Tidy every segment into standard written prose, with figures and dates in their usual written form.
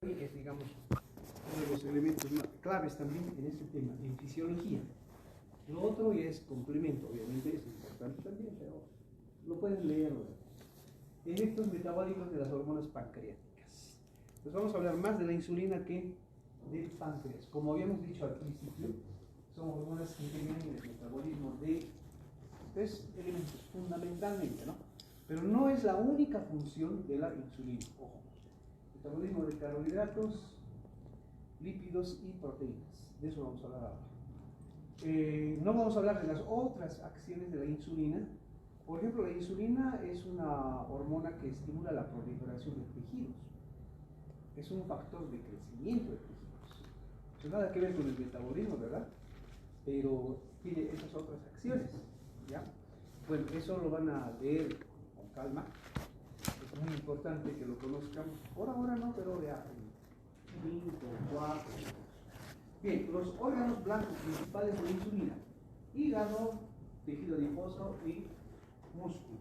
Es, digamos, uno de los elementos claves también en este tema, en fisiología. Lo otro ya es complemento, obviamente es importante también, pero lo pueden leer. Efectos metabólicos de las hormonas pancreáticas. Entonces vamos a hablar más de la insulina que del páncreas. Como habíamos dicho al principio, son hormonas que intervienen en el metabolismo de tres elementos, fundamentalmente, ¿no? Pero no es la única función de la insulina, ojo. Metabolismo de carbohidratos, lípidos y proteínas. De eso vamos a hablar ahora. No vamos a hablar de las otras acciones de la insulina. Por ejemplo, la insulina es una hormona que estimula la proliferación de tejidos. Es un factor de crecimiento de tejidos. No nada que ver con el metabolismo, ¿verdad? Pero tiene esas otras acciones, ¿ya? Bueno, eso lo van a leer con calma. Es muy importante que lo conozcan. Por ahora no, pero ya en 5, 4. Bien, los órganos blancos principales de la insulina: hígado, tejido adiposo y músculo.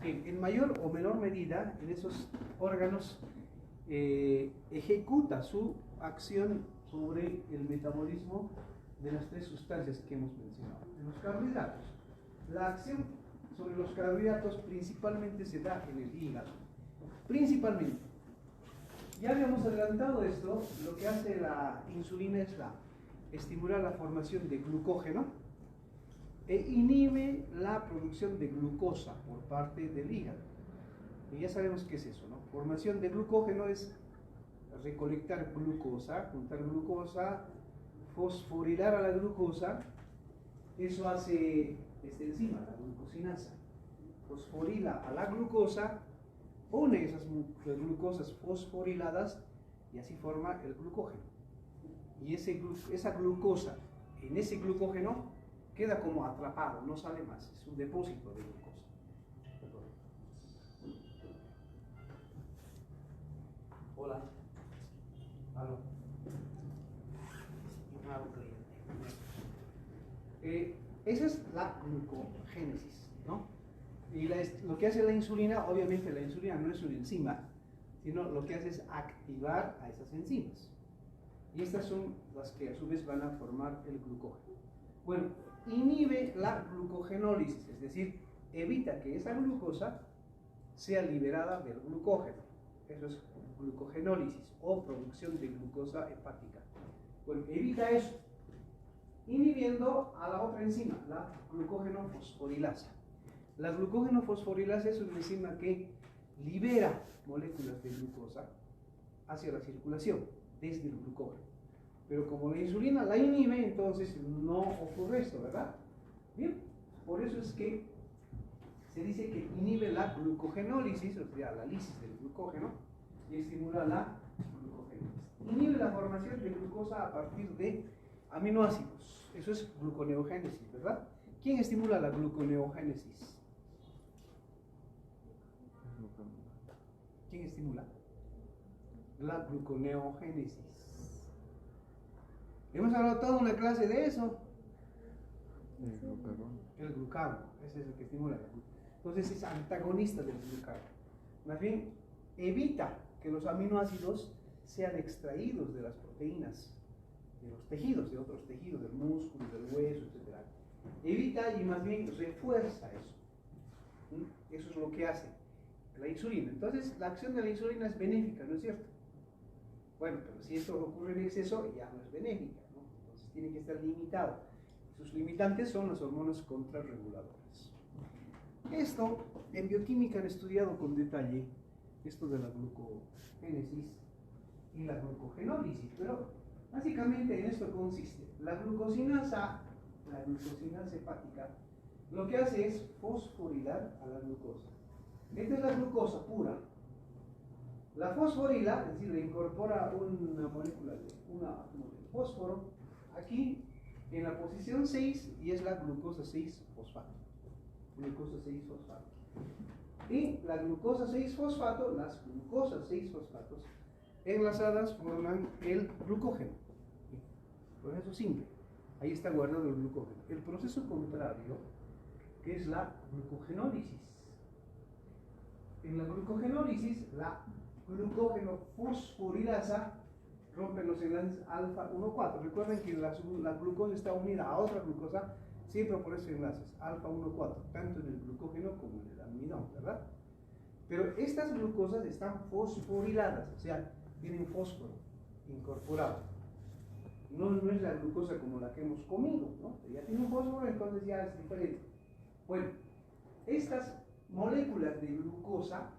Bien, en mayor o menor medida, en esos órganos ejecuta su acción sobre el metabolismo de las tres sustancias que hemos mencionado. De los carbohidratos. La acción sobre los carbohidratos principalmente se da en el hígado. Principalmente. Ya habíamos adelantado esto, lo que hace la insulina es estimular la formación de glucógeno e inhibe la producción de glucosa por parte del hígado. Y ya sabemos qué es eso, ¿no? Formación de glucógeno es recolectar glucosa, juntar glucosa, fosforilar a la glucosa. Eso hace esta enzima, la glucosinasa. Fosforila a la glucosa, une esas glucosas fosforiladas y así forma el glucógeno. Y esa glucosa en ese glucógeno queda como atrapado, no sale más, es un depósito de glucosa. Hola. Aló. Esa es la glucogénesis, ¿no? Y lo que hace la insulina, obviamente la insulina no es una enzima, sino lo que hace es activar a esas enzimas. Y estas son las que a su vez van a formar el glucógeno. Bueno, inhibe la glucogenólisis, es decir, evita que esa glucosa sea liberada del glucógeno. Eso es glucogenólisis o producción de glucosa hepática. Bueno, evita eso, inhibiendo a la otra enzima, la glucógeno fosforilasa. La glucógeno fosforilasa es una enzima que libera moléculas de glucosa hacia la circulación desde el glucógeno. Pero como la insulina la inhibe, entonces no ocurre esto, ¿verdad? Bien, por eso es que se dice que inhibe la glucogenólisis, o sea, la lisis del glucógeno, y estimula la glucogénesis. Inhibe la formación de glucosa a partir de aminoácidos. Eso es gluconeogénesis, ¿verdad? ¿Quién estimula la gluconeogénesis? ¿Quién estimula la gluconeogénesis? Hemos hablado toda una clase de eso. El glucagón, ese es el que estimula. Entonces es antagonista del glucagón. Más bien, evita que los aminoácidos sean extraídos de las proteínas, de los tejidos, de otros tejidos, del músculo, del hueso, etc. Evita y más bien refuerza eso. Eso es lo que hace la insulina. Entonces, la acción de la insulina es benéfica, ¿no es cierto? Bueno, pero si esto ocurre en exceso, ya no es benéfica, ¿no? Entonces tiene que estar limitado. Sus limitantes son las hormonas contrarreguladoras. Esto, en bioquímica han estudiado con detalle esto de la glucogénesis y la glucogenólisis, pero básicamente en esto consiste. La glucosinasa hepática, lo que hace es fosforilar a la glucosa. Esta es la glucosa pura. La fosforila, es decir, le incorpora una molécula de un átomo de fósforo aquí en la posición 6 y es la glucosa 6-fosfato. Glucosa 6-fosfato. Y la glucosa 6-fosfato, las glucosas 6-fosfatos enlazadas forman el glucógeno. Proceso simple. Ahí está guardado el glucógeno. El proceso contrario, que es la glucogenólisis. En la glucogenólisis, la glucógeno fosforilasa rompen los enlaces alfa 1,4. Recuerden que la glucosa está unida a otra glucosa siempre por esos enlaces alfa 1,4, tanto en el glucógeno como en el almidón, ¿verdad? Pero estas glucosas están fosforiladas, o sea, tienen fósforo incorporado. No es la glucosa como la que hemos comido, ¿no? Ya tiene un fósforo, entonces ya es diferente. Bueno, estas moléculas de glucosa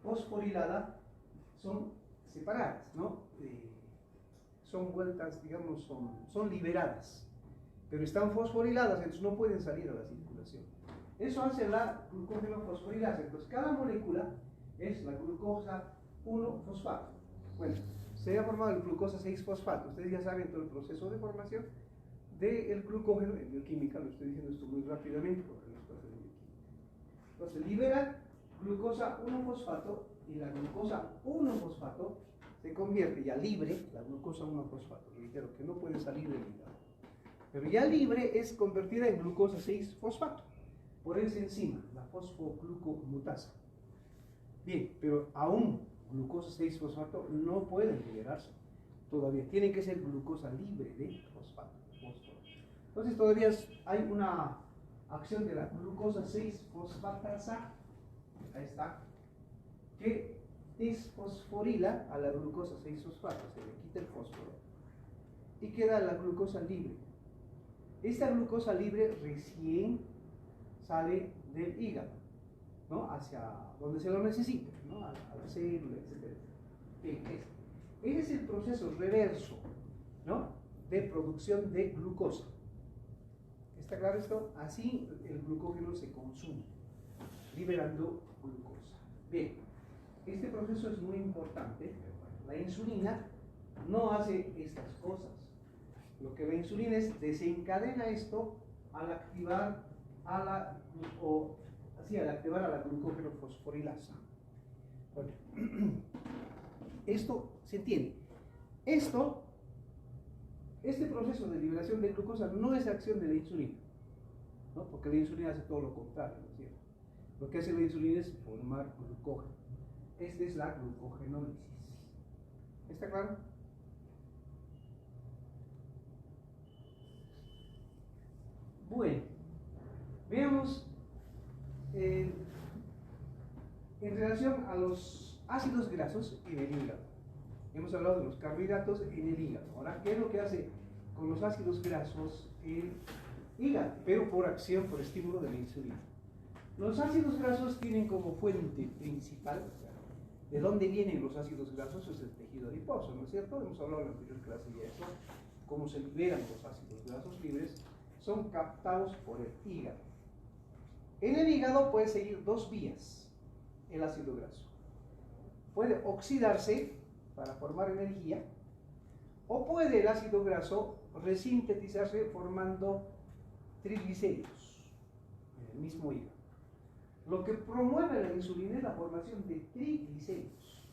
fosforilada son separadas, ¿no? Son vueltas, digamos, son liberadas, pero están fosforiladas, entonces no pueden salir a la circulación. Eso hace la glucógeno fosforilasa. Entonces cada molécula es la glucosa 1-fosfato. Bueno, se ha formado el glucosa 6-fosfato. Ustedes ya saben todo el proceso de formación del glucógeno. En bioquímica lo estoy diciendo esto muy rápidamente porque no es parte de bioquímica. Entonces libera glucosa 1-fosfato y la glucosa 1-fosfato se convierte ya libre, la glucosa 1-fosfato, reitero que no puede salir del hígado, pero ya libre es convertida en glucosa 6-fosfato por esa enzima, la fosfoglucomutasa. Bien, pero aún glucosa 6-fosfato no puede liberarse todavía, tiene que ser glucosa libre de fosfato, fósforo. Entonces todavía hay una acción de la glucosa 6-fosfatasa, ahí está, que desfosforila a la glucosa 6-fosfato, se le quita el fósforo y queda la glucosa libre. Esta glucosa libre recién sale del hígado, ¿no? Hacia donde se lo necesita, ¿no? A la célula, etc. Bien, ese es el proceso reverso, ¿no? De producción de glucosa. ¿Está claro esto? Así el glucógeno se consume, liberando glucosa. Bien, este proceso es muy importante. La insulina no hace estas cosas. Lo que la insulina es desencadena esto al activar a la glucógeno fosforilasa. Bueno, esto se entiende. Este proceso de liberación de glucosa no es acción de la insulina, ¿no? Porque la insulina hace todo lo contrario, ¿no es cierto? Lo que hace la insulina es formar glucógeno. Esta es la glucogenólisis. ¿Está claro? Bueno, veamos en relación a los ácidos grasos en el hígado. Hemos hablado de los carbohidratos en el hígado. Ahora, ¿qué es lo que hace con los ácidos grasos en el hígado? Pero por acción, por estímulo de la insulina. Los ácidos grasos tienen como fuente principal, o sea, ¿de dónde vienen los ácidos grasos? Es el tejido adiposo, ¿no es cierto? Hemos hablado en la anterior clase de eso, cómo se liberan los ácidos grasos libres, son captados por el hígado. En el hígado puede seguir dos vías el ácido graso. Puede oxidarse para formar energía, o puede el ácido graso resintetizarse formando triglicéridos en el mismo hígado. Lo que promueve la insulina es la formación de triglicéridos.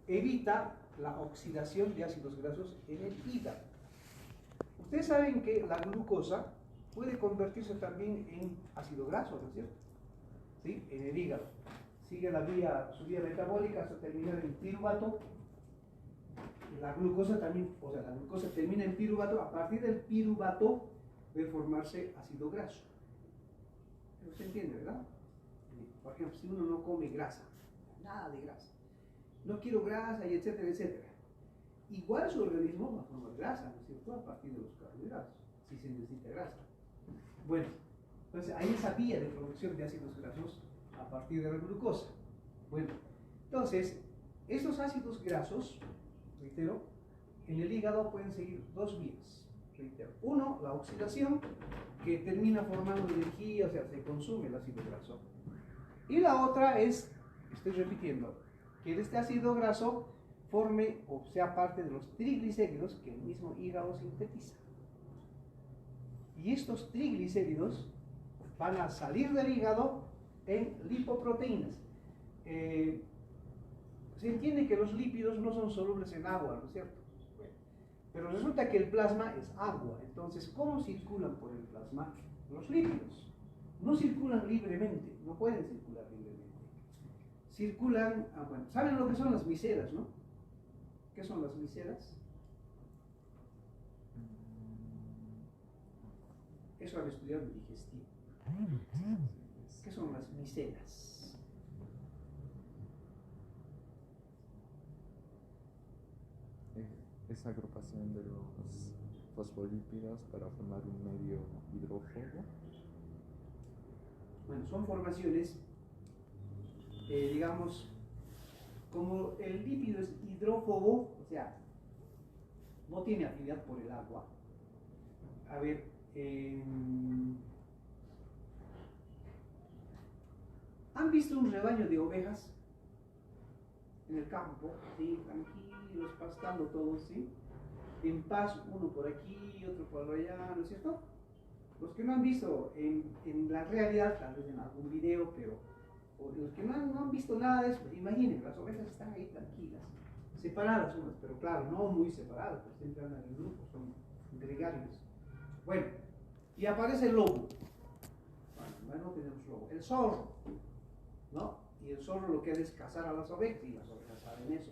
Evita la oxidación de ácidos grasos en el hígado. Ustedes saben que la glucosa puede convertirse también en ácido graso, ¿no es cierto? ¿Sí? En el hígado. Sigue su vía metabólica hasta terminar en piruvato. La glucosa también, o sea, la glucosa termina en piruvato. A partir del piruvato debe formarse ácido graso. ¿Se entiende, verdad? Por ejemplo, si uno no come grasa, nada de grasa, no quiero grasa y etcétera, etcétera, igual su organismo va a formar grasa, ¿no es cierto? A partir de los carbohidratos, si se necesita grasa. Bueno, entonces hay esa vía de producción de ácidos grasos a partir de la glucosa. Bueno, entonces, estos ácidos grasos, reitero, en el hígado pueden seguir dos vías. Reitero, uno, la oxidación, que termina formando energía, o sea, se consume el ácido graso. Y la otra es, estoy repitiendo, que este ácido graso forme o sea parte de los triglicéridos que el mismo hígado sintetiza. Y estos triglicéridos van a salir del hígado en lipoproteínas. Se entiende que los lípidos no son solubles en agua, ¿no es cierto? Pero resulta que el plasma es agua. Entonces, ¿cómo circulan por el plasma los lípidos? No circulan libremente, no pueden circular libremente. circulan, bueno, ¿saben lo que son las miselas, no? ¿Qué son las miselas? Eso han estudiado en digestivo. ¿Qué son las miselas? Esa agrupación de los fosfolípidos para formar un medio hidrófobo. Bueno, son formaciones, digamos, como el lípido es hidrófobo, o sea, no tiene afinidad por el agua. A ver, ¿han visto un rebaño de ovejas en el campo? Sí, tranquilos, pastando todos, ¿sí? En paz, uno por aquí, otro por allá, ¿no es cierto? Los que no han visto en la realidad, tal vez en algún video, pero los que no han visto nada de eso, pues imaginen, las ovejas están ahí tranquilas, separadas unas, pero claro, no muy separadas, pues siempre andan en grupo, son gregarios. Bueno, y aparece el lobo. Bueno, no tenemos lobo. El zorro, ¿no? Y el zorro lo que hace es cazar a las ovejas, y las ovejas saben eso.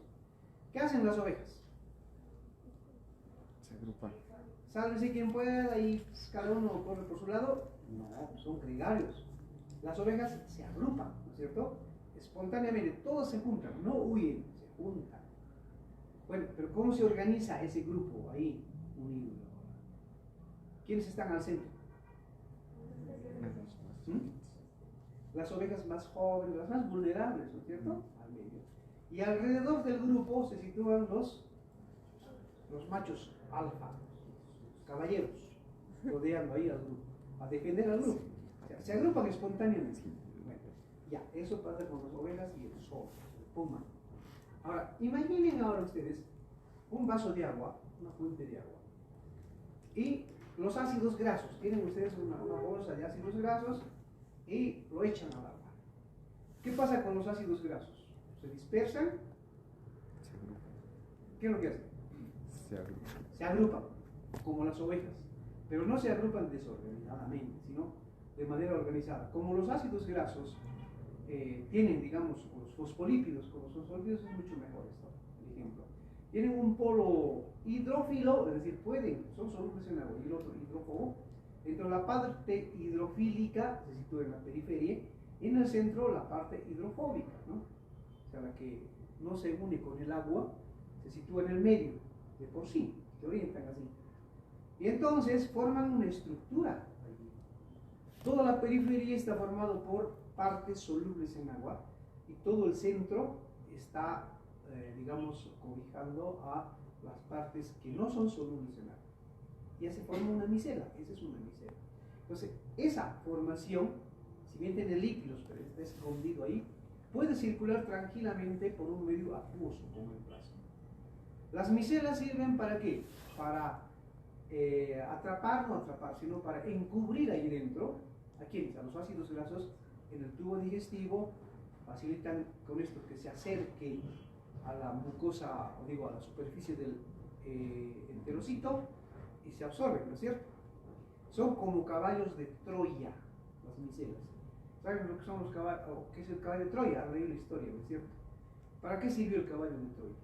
¿Qué hacen las ovejas? Se agrupan. Sálvese quien pueda y cada uno corre por su lado. No, son gregarios. Las ovejas se agrupan, ¿no es cierto? Espontáneamente, todos se juntan, no huyen, se juntan. Bueno, pero ¿cómo se organiza ese grupo ahí unido? ¿Quiénes están al centro? Las ovejas más jóvenes, las más vulnerables, ¿no es cierto? Al medio. Y alrededor del grupo se sitúan los machos alfa, caballeros, rodeando ahí al grupo, a defender al grupo. O sea, se agrupan espontáneamente. Bueno, ya, eso pasa con las ovejas y el zorro, el puma. Ahora, imaginen ahora ustedes un vaso de agua, una fuente de agua, y los ácidos grasos. Tienen ustedes una bolsa de ácidos grasos y lo echan al agua. ¿Qué pasa con los ácidos grasos? Se dispersan. ¿Qué es lo que hacen? Se agrupan, como las ovejas, pero no se agrupan desordenadamente, sino de manera organizada. Como los ácidos grasos tienen, digamos, los fosfolípidos, con los fosfolípidos es mucho mejor esto, por ejemplo. Tienen un polo hidrófilo, es decir, son solubles en agua, y el otro hidrófobo. Dentro de la parte hidrofílica se sitúa en la periferia, y en el centro la parte hidrofóbica, ¿no? O sea, la que no se une con el agua, se sitúa en el medio, de por sí, se orientan así. Y entonces forman una estructura allí. Toda la periferia está formada por partes solubles en agua, y todo el centro está, digamos, cobijando a las partes que no son solubles en agua. Ya se forma una micela, esa es una micela. Entonces, esa formación, si bien tiene líquidos, pero está escondido ahí, puede circular tranquilamente por un medio acuoso como el plasma. Las micelas sirven ¿para qué? Para no atrapar, sino para encubrir ahí dentro, ¿a quiénes? A los ácidos grasos en el tubo digestivo, facilitan con esto que se acerque a la mucosa, o digo, a la superficie del enterocito, y se absorben, ¿no es cierto? Son como caballos de Troya, las micelas. ¿Saben lo que son los caballos? ¿Qué es el caballo de Troya? Han leído la historia, ¿no es cierto? ¿Para qué sirvió el caballo de Troya?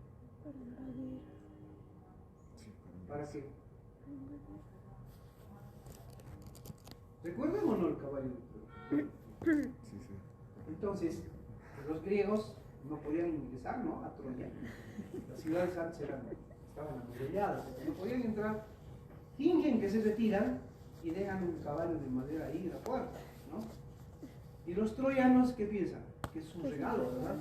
¿Para qué? ¿Recuerdan o no el caballo de Troya? Sí, sí. Entonces, los griegos no podían ingresar, ¿no?, a Troya. Las ciudades antes estaban amuralladas, no podían entrar. Fingen que se retiran y dejan un caballo de madera ahí en la puerta, ¿no? Y los troyanos, ¿qué piensan? Que es un regalo, ¿verdad?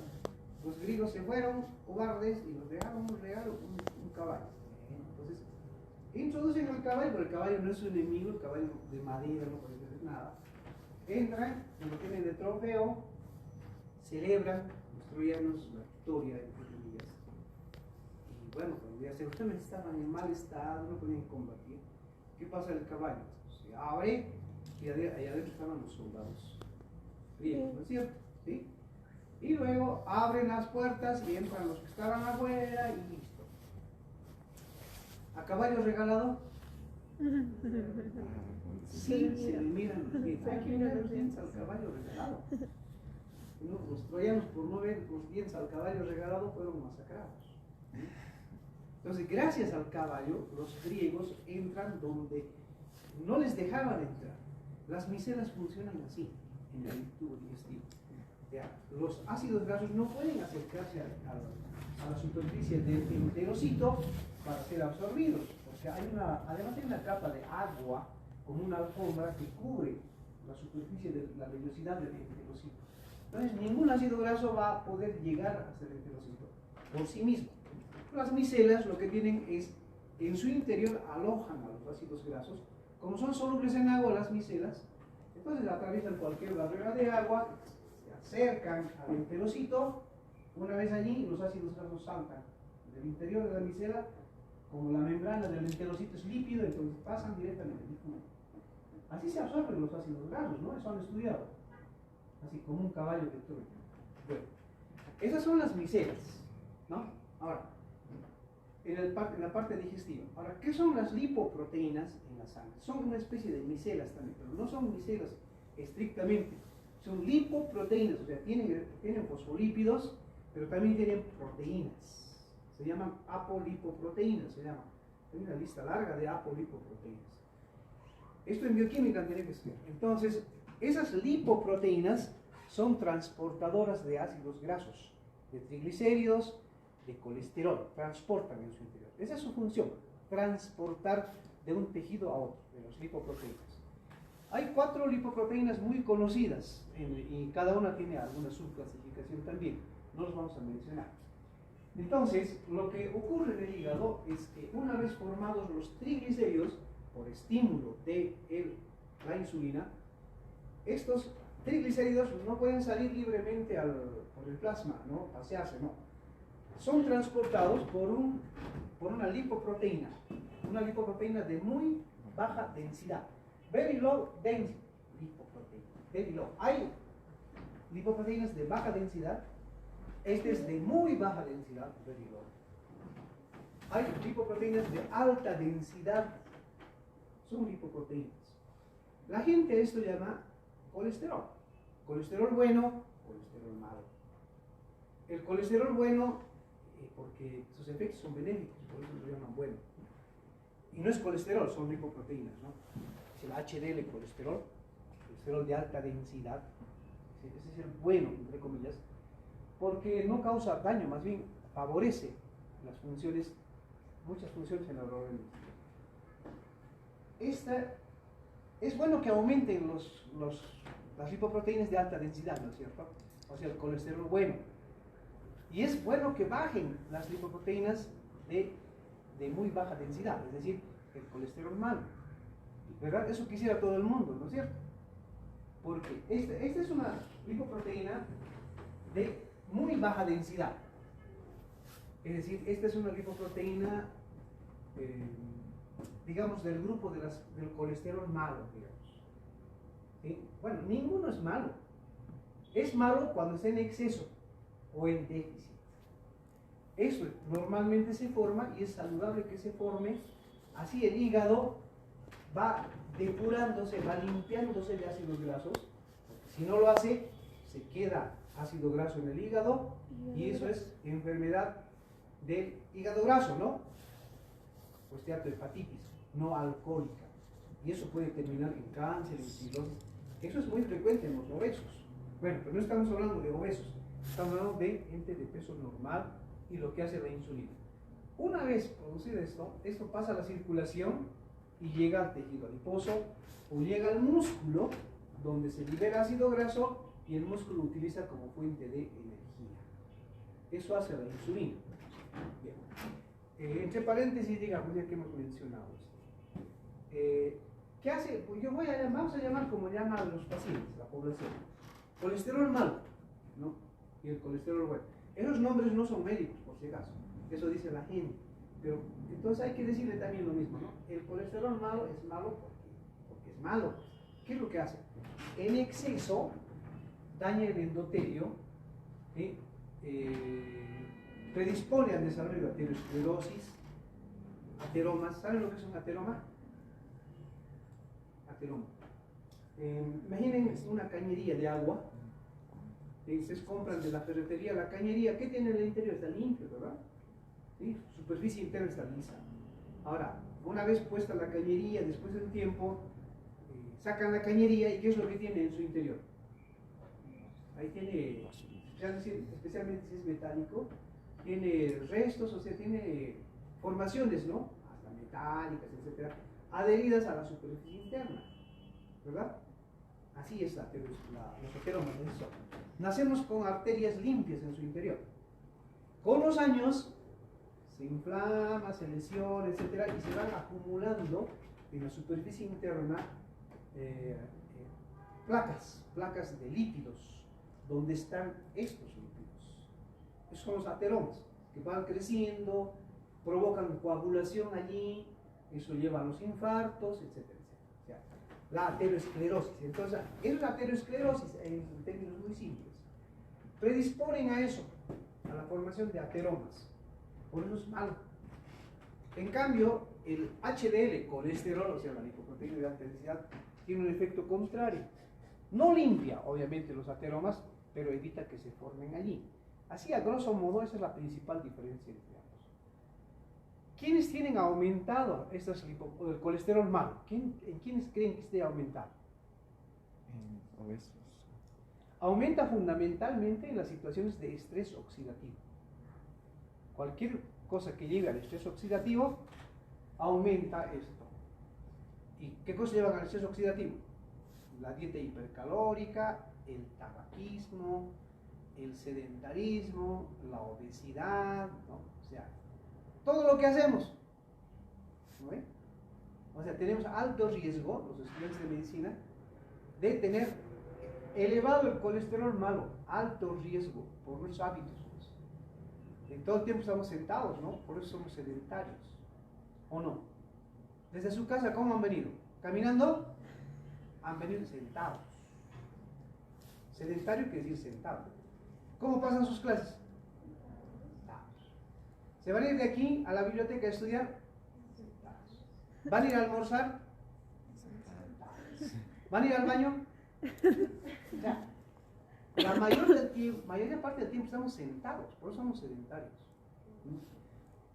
Los griegos se fueron cobardes y nos dejaron un regalo, un caballo. Entonces, introducen al caballo, pero el caballo no es su enemigo, el caballo de madera no puede hacer nada. Entran, lo tienen de trofeo, celebran los troyanos la victoria, entre comillas. Y bueno, cuando ya seguramente estaban en mal estado, no podían combatir. ¿Qué pasa el caballo? Se abre y allá adentro estaban los soldados griegos, ¿no es cierto? ¿Sí? Y luego abren las puertas y entran los que estaban afuera y listo. ¿A caballo regalado? Sí, se le miran los dientes. Hay que mirar los dientes al caballo regalado. ¿no? Los troyanos, por no ver los dientes al caballo regalado, fueron masacrados. Entonces, gracias al caballo, los griegos entran donde no les dejaban entrar. Las micelas funcionan así, en el tubo digestivo. Ya, los ácidos grasos no pueden acercarse a la superficie del enterocito para ser absorbidos, porque además hay una capa de agua, como una alfombra que cubre la superficie de la vellosidad del enterocito. Entonces, ningún ácido graso va a poder llegar hasta el enterocito por sí mismo. Las micelas lo que tienen es, en su interior alojan a los ácidos grasos. Como son solubles en agua las micelas, entonces atraviesan cualquier barrera de agua, se acercan al enterocito. Una vez allí, los ácidos grasos saltan del interior de la micela. Como la membrana del enterocito es líquido, entonces pasan directamente. Así se absorben los ácidos grasos, ¿no? Eso han estudiado. Así como un caballo de Troya. Bueno, esas son las micelas, ¿no? Ahora, en la parte digestiva. Ahora, ¿qué son las lipoproteínas en la sangre? Son una especie de micelas también, pero no son micelas estrictamente. Son lipoproteínas, o sea, tienen fosfolípidos, pero también tienen proteínas. Se llaman apolipoproteínas, se llama. Hay una lista larga de apolipoproteínas. Esto en bioquímica tiene que ser. Entonces, esas lipoproteínas son transportadoras de ácidos grasos, de triglicéridos, de colesterol, transportan en su interior. Esa es su función, transportar de un tejido a otro, de las lipoproteínas. Hay 4 lipoproteínas muy conocidas y cada una tiene alguna subclasificación también, no los vamos a mencionar. Entonces, lo que ocurre en el hígado es que una vez formados los triglicéridos, por estímulo de la insulina, estos triglicéridos no pueden salir libremente por el plasma, ¿no? Pasearse, no. Son transportados por una lipoproteína de muy baja densidad. Very low density lipoproteína. Very low. Hay lipoproteínas de baja densidad, este es de muy baja densidad, very low. Hay lipoproteínas de alta densidad, son lipoproteínas. La gente esto llama colesterol. Colesterol bueno, colesterol malo. El colesterol bueno, porque sus efectos son benéficos, por eso lo llaman bueno. Y no es colesterol, son lipoproteínas, ¿no? Es el HDL colesterol de alta densidad. Ese es el bueno, entre comillas, porque no causa daño, más bien favorece las funciones, muchas funciones en el organismo. Es bueno que aumenten las lipoproteínas de alta densidad, ¿no es cierto? O sea, el colesterol bueno. Y es bueno que bajen las lipoproteínas de muy baja densidad, es decir, el colesterol malo. ¿Verdad? Eso quisiera todo el mundo, ¿no es cierto? Porque esta es una lipoproteína de muy baja densidad. Es decir, esta es una lipoproteína, digamos, del grupo del colesterol malo, digamos. ¿Sí? Bueno, ninguno es malo. Es malo cuando está en exceso o en déficit. Eso normalmente se forma y es saludable que se forme. Así el hígado va depurándose, va limpiándose de ácidos grasos. Si no lo hace, se queda ácido graso en el hígado y eso es enfermedad del hígado graso, ¿no? O esteatohepatitis no alcohólica. Y eso puede terminar en cáncer, en cirrosis. Eso es muy frecuente en los obesos. Bueno, pero no estamos hablando de obesos, estamos hablando de gente de peso normal y lo que hace la insulina. Una vez producido esto pasa a la circulación y llega al tejido adiposo o llega al músculo, donde se libera ácido graso y el músculo utiliza como fuente de energía. Eso hace la insulina. Bien. Entre paréntesis, digamos, ya que hemos mencionado esto. ¿Qué hace? Pues vamos a llamar como llaman los pacientes, la población. Colesterol malo, ¿no? Y el colesterol bueno. Esos nombres no son médicos, por si acaso. Eso dice la gente. Pero entonces hay que decirle también lo mismo, ¿no? El colesterol malo es malo porque es malo. ¿Qué es lo que hace? En exceso daña el endotelio, predispone al desarrollo de aterosclerosis, ateromas. ¿Saben lo que es un ateroma? Ateroma. Imaginen una cañería de agua Ustedes compran de la ferretería la cañería, ¿qué tiene en el interior? Está limpio, ¿verdad? ¿Sí? Su superficie interna está lisa. Ahora, una vez puesta la cañería, después del tiempo, sacan la cañería y ¿qué es lo que tiene en su interior? Ahí tiene, especialmente si es metálico, tiene restos, o sea, tiene formaciones, ¿no? Hasta metálicas, etcétera, adheridas a la superficie interna, ¿verdad? Así es los ateromas. Nacemos con arterias limpias en su interior. Con los años se inflama, se lesiona, etcétera, y se van acumulando en la superficie interna placas de lípidos, donde están estos lípidos. Esos son los ateromas, que van creciendo, provocan coagulación allí, eso lleva a los infartos, etcétera, etcétera. O sea, la aterosclerosis. Entonces, es la aterosclerosis en términos muy simples. Predisponen a eso, a la formación de ateromas. Por eso es malo. En cambio, el HDL, colesterol, o sea, la lipoproteína de alta densidad, tiene un efecto contrario. No limpia, obviamente, los ateromas, pero evita que se formen allí. Así, a grosso modo, esa es la principal diferencia entre ambos. ¿Quiénes tienen aumentado el colesterol malo? ¿En quiénes creen que esté aumentado? En obesos. Aumenta fundamentalmente en las situaciones de estrés oxidativo. Cualquier cosa que lleve al estrés oxidativo aumenta esto. ¿Y qué cosas llevan al estrés oxidativo? La dieta hipercalórica, el tabaquismo, el sedentarismo, la obesidad, ¿no? O sea, todo lo que hacemos, ¿no ven? O sea, tenemos alto riesgo, los estudiantes de medicina, de tener elevado el colesterol malo, alto riesgo por nuestros hábitos. En todo el tiempo estamos sentados, ¿no? Por eso somos sedentarios, ¿o no? Desde su casa, ¿cómo han venido? ¿Caminando? Han venido sentados. Sedentario quiere decir sentado. ¿Cómo pasan sus clases? Sentados. ¿Se van a ir de aquí a la biblioteca a estudiar? Sentados. ¿Van a ir a almorzar? Sentados. ¿Van a ir al baño? Ya. La mayor parte del tiempo estamos sentados, por eso somos sedentarios.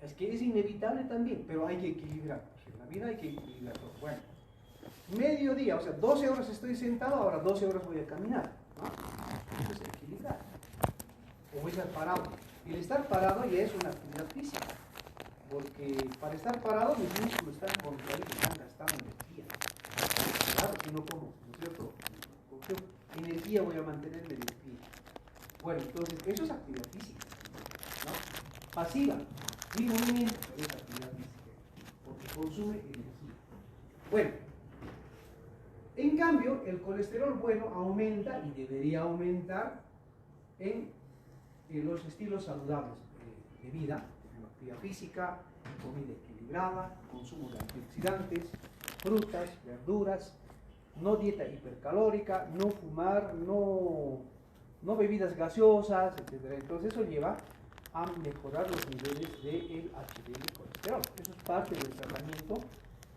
Es que es inevitable también, pero hay que equilibrar. En la vida hay que equilibrarlo. Bueno, mediodía, o sea, 12 horas estoy sentado, ahora 12 horas voy a caminar, ¿no? Eso es equilibrar. O voy a estar parado. Y el estar parado ya es una actividad física, porque para estar parado mis músculos están contraídos, están gastando energía. Claro, si no como, ¿no es cierto? ¿Con qué energía voy a mantenerme de pie? Bueno, entonces, eso es actividad física, ¿no? Pasiva, mi movimiento es actividad física, porque consume energía. Bueno, en cambio, el colesterol bueno aumenta y debería aumentar en los estilos saludables de vida, actividad física, comida equilibrada, consumo de antioxidantes, frutas, verduras, no dieta hipercalórica, no fumar, no bebidas gaseosas, etc. Entonces eso lleva a mejorar los niveles del HDL y colesterol. Eso es parte del tratamiento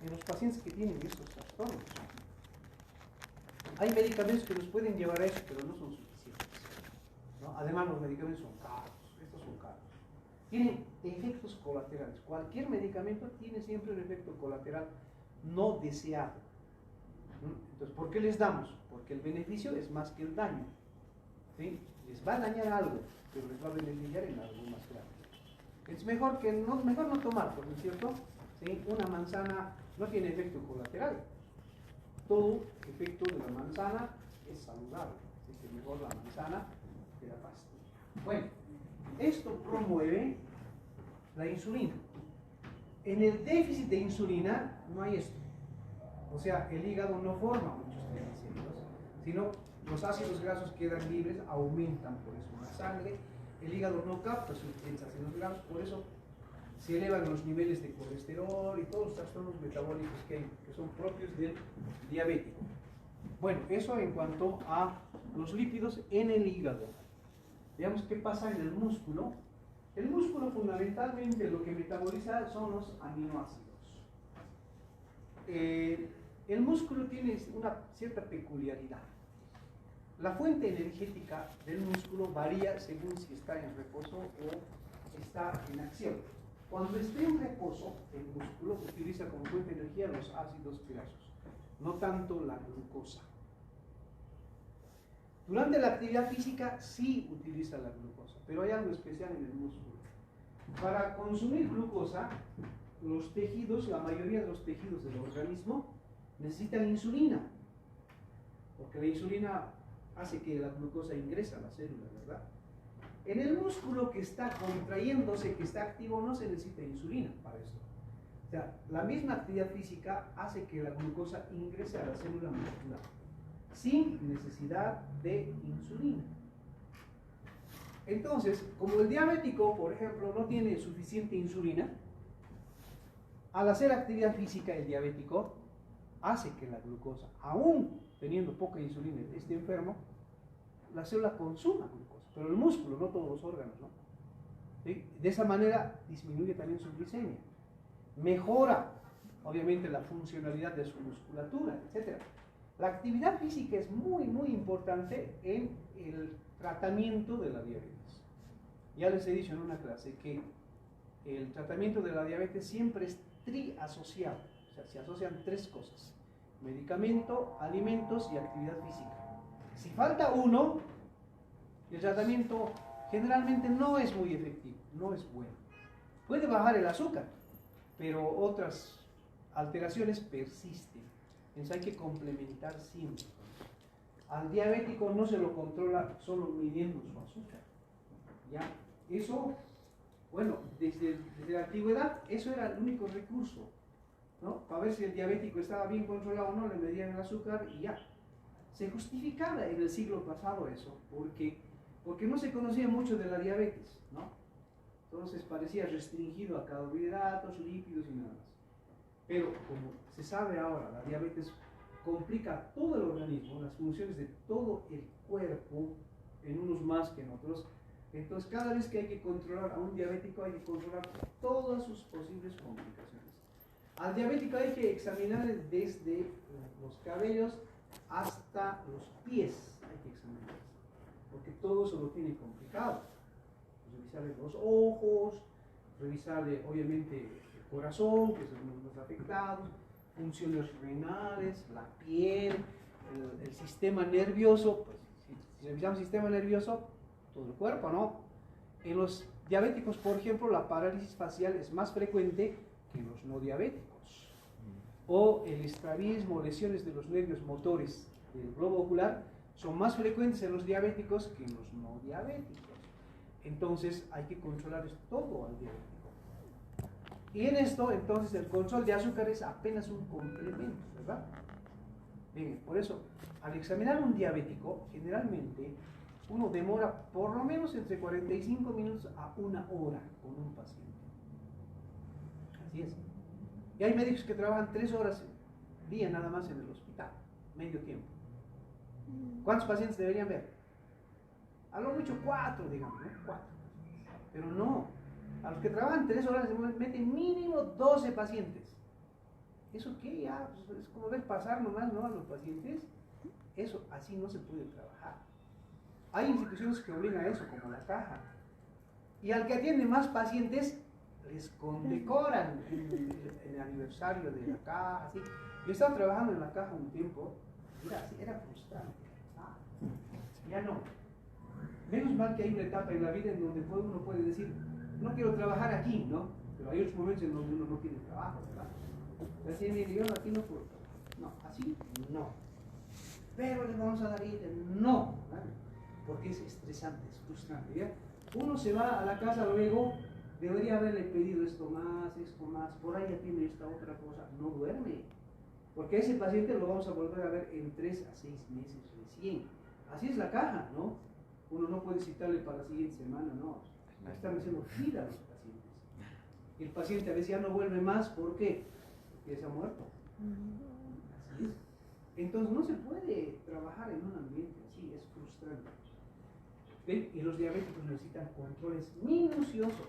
en los pacientes que tienen estos trastornos. Hay medicamentos que nos pueden llevar a eso, pero no son suficientes, ¿no? Además, los medicamentos son caros, estos son caros. Tienen efectos colaterales. Cualquier medicamento tiene siempre un efecto colateral no deseado. Entonces, ¿por qué les damos? Porque el beneficio es más que el daño. ¿Sí? Les va a dañar algo, pero les va a beneficiar en algo más grande. Es mejor no tomar, ¿no es cierto? ¿Sí? Una manzana no tiene efecto colateral. Todo efecto de la manzana es saludable. Así que mejor la manzana que la pastilla. Bueno, esto promueve la insulina. En el déficit de insulina no hay esto. O sea, el hígado no forma muchos triglicéridos, sino los ácidos grasos quedan libres, aumentan por eso la sangre. El hígado no capta suficientes ácidos grasos, por eso se elevan los niveles de colesterol y todos los trastornos metabólicos que son propios del diabético. Bueno, eso en cuanto a los lípidos en el hígado. Veamos qué pasa en el músculo. El músculo fundamentalmente lo que metaboliza son los aminoácidos. El músculo tiene una cierta peculiaridad. la fuente energética del músculo varía según si está en reposo o está en acción. Cuando esté en reposo, el músculo utiliza como fuente de energía los ácidos grasos, no tanto la glucosa. Durante la actividad física sí utiliza la glucosa, pero hay algo especial en el músculo. Para consumir glucosa, los tejidos, la mayoría de los tejidos del organismo necesitan insulina, porque la insulina hace que la glucosa ingrese a la célula, ¿verdad? En el músculo que está contrayéndose, que está activo, no se necesita insulina para esto. O sea, la misma actividad física hace que la glucosa ingrese a la célula muscular, sin necesidad de insulina. Entonces, como el diabético, por ejemplo, no tiene suficiente insulina, al hacer actividad física el diabético hace que la glucosa, aún teniendo poca insulina, esté enfermo, la célula consuma glucosa, pero el músculo, no todos los órganos, ¿no? ¿Sí? De esa manera disminuye también su glicemia, mejora obviamente la funcionalidad de su musculatura, etc. La actividad física es muy importante en el tratamiento de la diabetes. Ya les he dicho en una clase que el tratamiento de la diabetes siempre es triasociado, o sea, se asocian tres cosas: medicamento, alimentos y actividad física. Si falta uno, el tratamiento generalmente no es muy efectivo, no es bueno. Puede bajar el azúcar, pero otras alteraciones persisten. Entonces hay que complementar siempre. Al diabético no se lo controla solo midiendo su azúcar. ¿Ya? Eso, bueno, desde la antigüedad, eso era el único recurso, ¿no? Para ver si el diabético estaba bien controlado o no, le medían el azúcar y ya. Se justificaba en el siglo pasado eso, porque no se conocía mucho de la diabetes, ¿no? Entonces parecía restringido a carbohidratos, lípidos y nada más. Pero como se sabe ahora, la diabetes complica todo el organismo, las funciones de todo el cuerpo, en unos más que en otros. Entonces cada vez que hay que controlar a un diabético, hay que controlar todas sus posibles complicaciones. Al diabético hay que examinarle desde los cabellos hasta los pies, hay que examinarles, porque todo eso lo tiene complicado. Revisarle los ojos, revisarle obviamente el corazón, que son los afectados, funciones renales, la piel, el sistema nervioso. Pues si revisamos el sistema nervioso, todo el cuerpo, ¿no? En los diabéticos, por ejemplo, la parálisis facial es más frecuente que en los no diabéticos. O el estrabismo, lesiones de los nervios motores del globo ocular son más frecuentes en los diabéticos que en los no diabéticos. Entonces hay que controlar todo al diabético. Y en esto, entonces, el control de azúcar es apenas un complemento, ¿verdad? Bien, por eso, al examinar un diabético, generalmente uno demora por lo menos entre 45 minutos a una hora con un paciente. Así es. Y hay médicos que trabajan 3 horas día nada más en el hospital, medio tiempo. ¿Cuántos pacientes deberían ver? A lo mucho 4, digamos, ¿no? 4. Pero no, a los que trabajan 3 horas se meten mínimo 12 pacientes. ¿Eso qué? Ya, pues es como ver pasar nomás, ¿no? A los pacientes. Eso, así no se puede trabajar. Hay instituciones que obligan a eso, como la Caja. Y al que atiende más pacientes, les condecoran en el aniversario de la Caja. Así. Yo estaba trabajando en la Caja un tiempo, era frustrante. Ya no. Menos mal que hay una etapa en la vida en donde uno puede decir, no quiero trabajar aquí, ¿no? Pero hay otros momentos en donde uno no tiene trabajo, ¿verdad? Así en yo aquí no puedo trabajar. No, así no. Pero les vamos a dar ir, no. ¿Verdad? Porque es estresante, es frustrante. ¿Ya? Uno se va a la casa luego, debería haberle pedido esto más, por ahí ya tiene esta otra cosa, no duerme. Porque ese paciente lo vamos a volver a ver en 3 a 6 meses recién. Así es la Caja, ¿no? Uno no puede citarle para la siguiente semana, no. Ahí están haciendo fila los pacientes. Y el paciente a veces ya no vuelve más, ¿por qué? Porque se ha muerto. Así es. Entonces no se puede trabajar en un ambiente así, es frustrante. ¿Ven? Y los diabéticos necesitan controles minuciosos.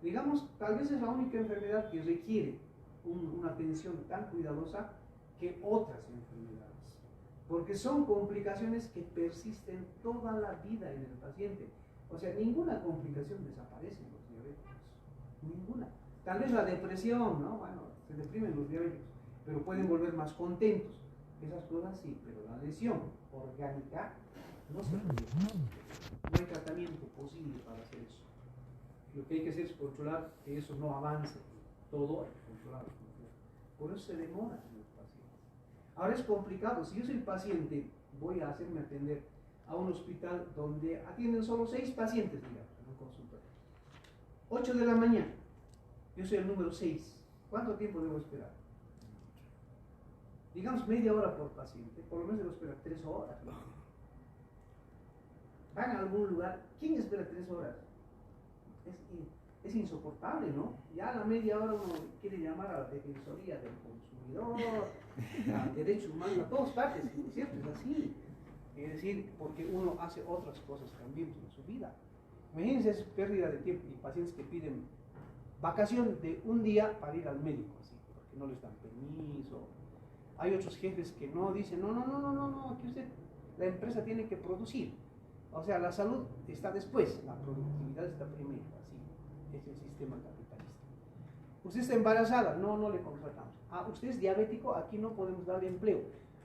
Digamos, tal vez es la única enfermedad que requiere una atención tan cuidadosa que otras enfermedades. porque son complicaciones que persisten toda la vida en el paciente. O sea, ninguna complicación desaparece en los diabéticos, ninguna. Tal vez la depresión, ¿no? Bueno, se deprimen los diabéticos, pero pueden volver más contentos. Esas cosas sí, pero la lesión orgánica no se puede. No hay tratamiento posible para hacer eso. Lo que hay que hacer es controlar que eso no avance. Todo hay que controlarlo. Por eso se demora en los pacientes. Ahora es complicado. Si yo soy paciente, voy a hacerme atender a un hospital donde atienden solo 6 pacientes, digamos, en un consultorio. 8 de la mañana. Yo soy el número 6. ¿Cuánto tiempo debo esperar? Digamos media hora por paciente. Por lo menos debo esperar 3 horas. Van a algún lugar. ¿Quién espera 3 horas? Es insoportable, ¿no? Ya a la media hora uno quiere llamar a la Defensoría del Consumidor, a Derechos Humanos, a todas partes, ¿es cierto? Es así. Es decir, porque uno hace otras cosas también en su vida. Imagínense, es pérdida de tiempo y pacientes que piden vacación de un día para ir al médico, así, porque no les dan permiso. Hay otros jefes que no dicen, no, aquí usted, la empresa tiene que producir. O sea, la salud está después, la productividad está primero, así es el sistema capitalista. Usted está embarazada, no le contratamos. Usted es diabético, aquí no podemos darle empleo.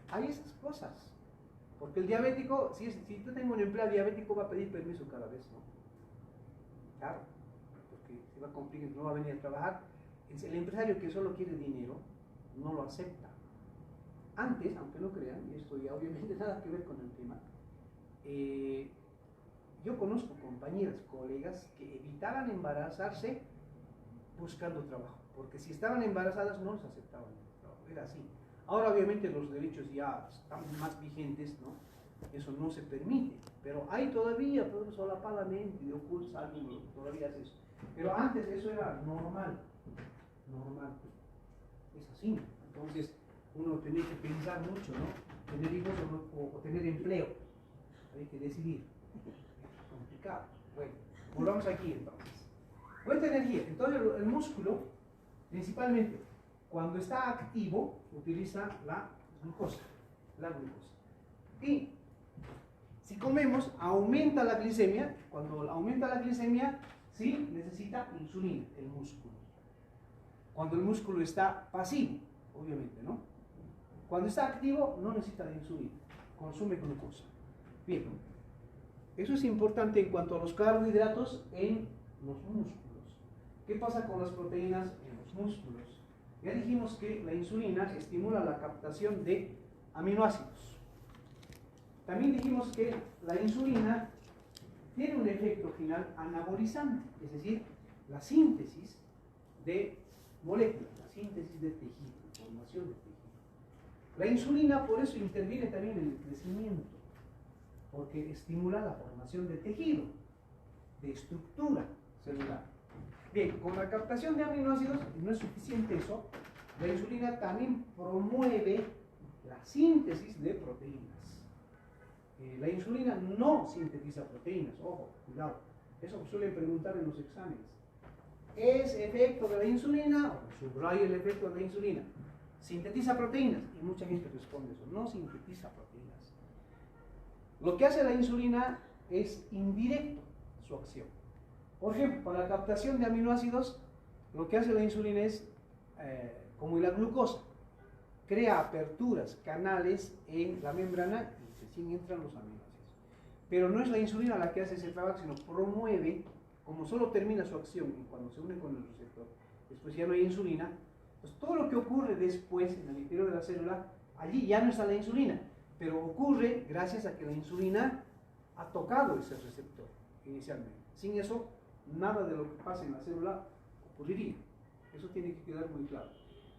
Hay esas cosas, porque el diabético, si yo tengo un empleado diabético, va a pedir permiso cada vez, ¿no? Claro, porque se va a complicar, no va a venir a trabajar. El empresario que solo quiere dinero, no lo acepta. Antes, aunque no crean, y esto ya obviamente nada que ver con el tema, yo conozco compañeras, colegas que evitaban embarazarse buscando trabajo, porque si estaban embarazadas no les aceptaban el trabajo, era así. Ahora obviamente los derechos ya están más vigentes, ¿no? Eso no se permite, pero hay todavía, pero solapadamente, de ocultos, alguien todavía hace eso. Pero antes eso era normal, es así. Entonces uno tenía que pensar mucho, ¿no? Tener hijos o tener empleo, hay que decidir. Es complicado. Bueno, volvamos aquí entonces. Fuente de energía. Entonces el músculo, principalmente, cuando está activo, utiliza la glucosa. Y si comemos, aumenta la glicemia. Cuando aumenta la glicemia, sí necesita insulina, el músculo. Cuando el músculo está pasivo, obviamente, ¿no? Cuando está activo, no necesita de insulina, consume glucosa. Bien, eso es importante en cuanto a los carbohidratos en los músculos. ¿Qué pasa con las proteínas en los músculos? Ya dijimos que la insulina estimula la captación de aminoácidos. También dijimos que la insulina tiene un efecto final anabolizante, es decir, la síntesis de moléculas, la síntesis de tejido, formación de tejido. La insulina por eso interviene también en el crecimiento, porque estimula la formación de tejido, de estructura celular. Bien, con la captación de aminoácidos no es suficiente eso, la insulina también promueve la síntesis de proteínas. La insulina no sintetiza proteínas, ojo, cuidado, eso suelen preguntar en los exámenes. ¿Es efecto de la insulina? Subrayo el efecto de la insulina. ¿Sintetiza proteínas? Y mucha gente responde eso, no sintetiza proteínas. Lo que hace la insulina es indirecto su acción. Por ejemplo, para la captación de aminoácidos, lo que hace la insulina es, como la glucosa, crea aperturas, canales en la membrana y recién entran los aminoácidos. Pero no es la insulina la que hace ese trabajo, sino promueve, como solo termina su acción y cuando se une con el receptor, después ya no hay insulina, pues todo lo que ocurre después en el interior de la célula, allí ya no está la insulina, pero ocurre gracias a que la insulina ha tocado ese receptor inicialmente. Sin eso, nada de lo que pasa en la célula ocurriría. Eso tiene que quedar muy claro.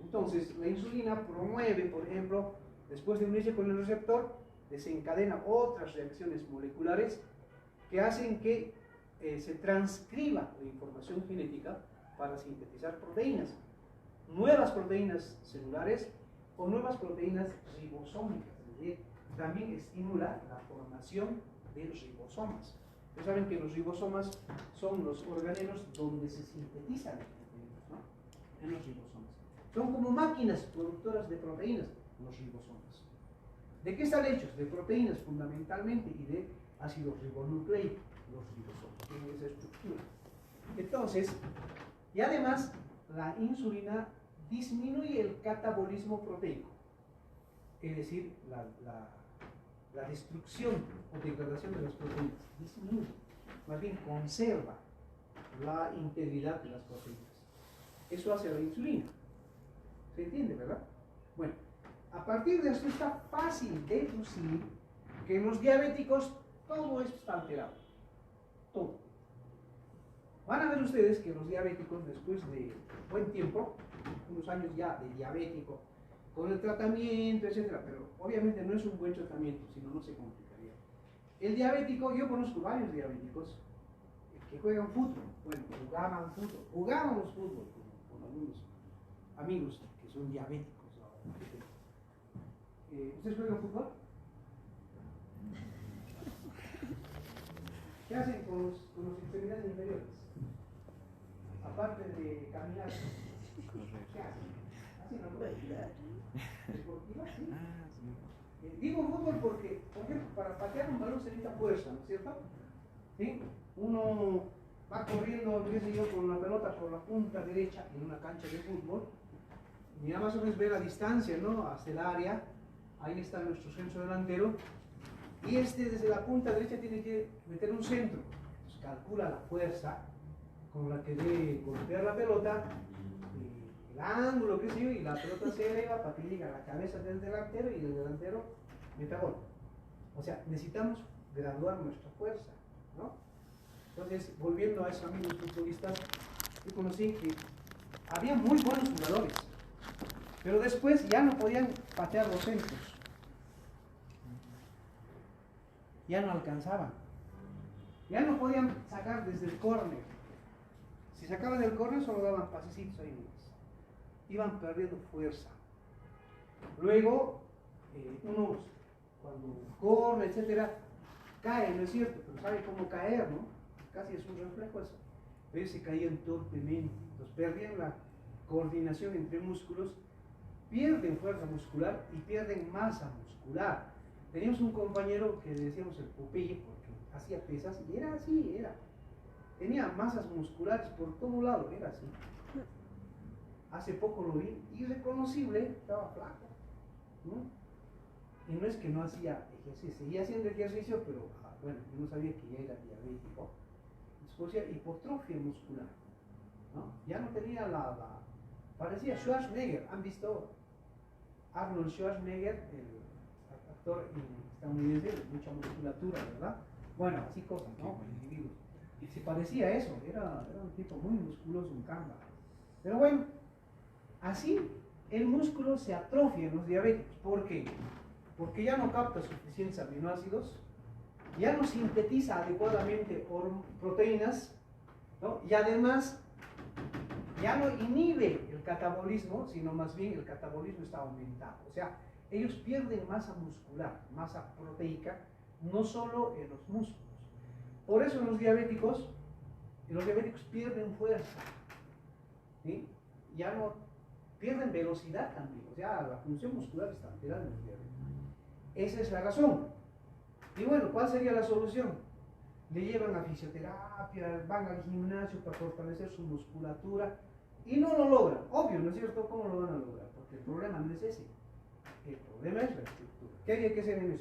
Entonces, la insulina promueve, por ejemplo, después de unirse con el receptor, desencadena otras reacciones moleculares que hacen que se transcriba la información genética para sintetizar proteínas, nuevas proteínas celulares o nuevas proteínas ribosómicas. Es decir, también estimula la formación de los ribosomas. Ustedes saben que los ribosomas son los organelos donde se sintetizan las proteínas, ¿no? En los ribosomas. Son como máquinas productoras de proteínas, los ribosomas. ¿De qué están hechos? De proteínas fundamentalmente y de ácido ribonucleico, los ribosomas, tienen esa estructura. Entonces, y además, la insulina disminuye el catabolismo proteico, es decir, la destrucción o degradación de las proteínas, disminuye, más bien conserva la integridad de las proteínas. Eso hace la insulina. ¿Se entiende, verdad? Bueno, a partir de esto está fácil deducir que en los diabéticos todo esto está alterado. Todo. Van a ver ustedes que los diabéticos, después de buen tiempo, unos años ya de diabético, con el tratamiento, etcétera, pero obviamente no es un buen tratamiento, sino no se complicaría. El diabético, yo conozco varios diabéticos que juegan fútbol, bueno, jugábamos fútbol con algunos amigos que son diabéticos. ¿Ustedes juegan fútbol? ¿Qué hacen con los extremidades inferiores? Aparte de caminar, ¿qué hacen? ¿Hacen alguna actividad deportiva? ¿Sí? Digo fútbol porque, por ejemplo, para patear un balón se necesita fuerza, ¿no es cierto? ¿Sí? Uno va corriendo, qué sé yo, con la pelota por la punta derecha en una cancha de fútbol, y ya más o menos ve la distancia, ¿no? Hasta el área, ahí está nuestro centro delantero, y desde la punta derecha tiene que meter un centro. Entonces calcula la fuerza con la que debe golpear la pelota, el ángulo, qué sé yo, y la pelota se eleva para que llegue a la cabeza del delantero y el delantero meta gol. O sea, necesitamos graduar nuestra fuerza, ¿no? Entonces, volviendo a esos amigos futbolistas, yo conocí que había muy buenos jugadores, pero después ya no podían patear los centros, ya no alcanzaban, ya no podían sacar desde el córner. Si sacaban del córner solo daban pasecitos ahí nomás, iban perdiendo fuerza. Luego, uno cuando corre, etcétera, cae, ¿no es cierto? Pero sabe cómo caer, ¿no? Casi es un reflejo eso. Pero se caían torpemente, entonces perdían la coordinación entre músculos, pierden fuerza muscular y pierden masa muscular. Teníamos un compañero que le decíamos el Popeye porque hacía pesas y era así, tenía masas musculares por todo lado, era así. Hace poco lo vi, irreconocible, estaba flaco, ¿no? Y no es que no hacía ejercicio, seguía haciendo ejercicio, pero bueno, yo no sabía que ya era diabético. Después ya hipotrofia muscular, ¿no? Ya no tenía parecía Schwarzenegger. ¿Han visto Arnold Schwarzenegger, el actor estadounidense de mucha musculatura, verdad? Bueno, así cosas, ¿no? Individuos. Y se parecía a eso, era un tipo muy musculoso, un camba. Pero bueno, así el músculo se atrofia en los diabéticos. ¿Por qué? Porque ya no capta suficientes aminoácidos, ya no sintetiza adecuadamente proteínas, ¿no? Y además ya no inhibe el catabolismo, sino más bien el catabolismo está aumentado. O sea, ellos pierden masa muscular, masa proteica, no solo en los músculos. Por eso los diabéticos pierden fuerza, ¿sí? Ya no pierden velocidad también, o sea, la función muscular está alterada en los diabéticos. Esa es la razón. Y bueno, ¿cuál sería la solución? Le llevan a fisioterapia, van al gimnasio para fortalecer su musculatura y no lo logran. Obvio, ¿no es cierto? ¿Cómo lo van a lograr? Porque el problema no es ese. El problema es la estructura. ¿Qué hay que hacer en ellos?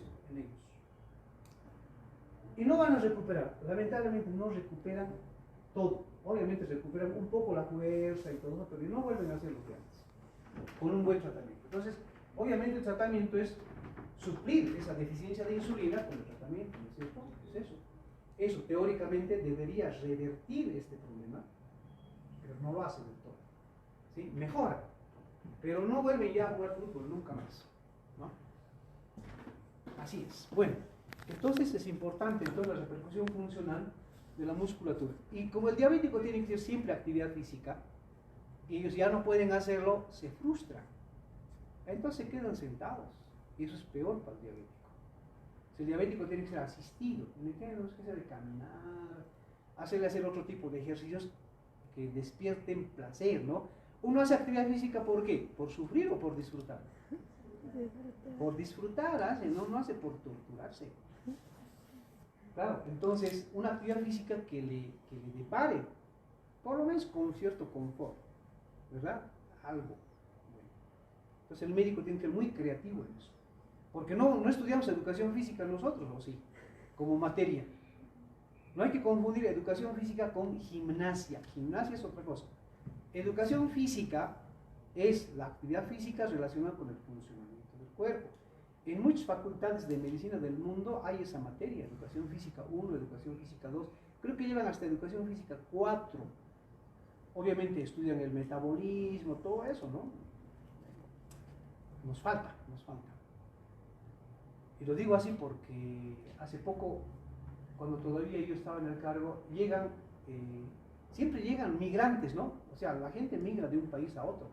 Y no van a recuperar. Lamentablemente no recuperan todo. Obviamente recuperan un poco la fuerza y todo eso, pero no vuelven a hacer lo que antes. Con un buen tratamiento. Entonces, obviamente el tratamiento es suplir esa deficiencia de insulina con el tratamiento, ¿no es cierto? Es eso. Eso teóricamente debería revertir este problema, pero no lo hace del todo. ¿Sí? Mejora, pero no vuelven ya a jugar fútbol nunca más, ¿no? Así es. Bueno, entonces es importante entonces la repercusión funcional de la musculatura. Y como el diabético tiene que hacer siempre actividad física, y ellos ya no pueden hacerlo, se frustran. Entonces se quedan sentados. Y eso es peor para el diabético. Si el diabético tiene que ser asistido, tiene que ser de caminar, hacerle hacer otro tipo de ejercicios que despierten placer, ¿no? Uno hace actividad física ¿por qué? ¿Por sufrir o por disfrutar? Por disfrutar hace, no hace por torturarse. Claro, entonces una actividad física que le depare, por lo menos con cierto confort, ¿verdad? Algo. Bueno. Entonces el médico tiene que ser muy creativo en eso. Porque no estudiamos educación física nosotros, ¿o sí? Como materia. No hay que confundir educación física con gimnasia. Gimnasia es otra cosa. Educación física es la actividad física relacionada con el funcionamiento del cuerpo. En muchas facultades de medicina del mundo hay esa materia, educación física 1, educación física 2, creo que llevan hasta educación física 4. Obviamente estudian el metabolismo, todo eso, ¿no? Nos falta. Y lo digo así porque hace poco, cuando todavía yo estaba en el cargo, siempre llegan migrantes, ¿no? O sea, la gente migra de un país a otro.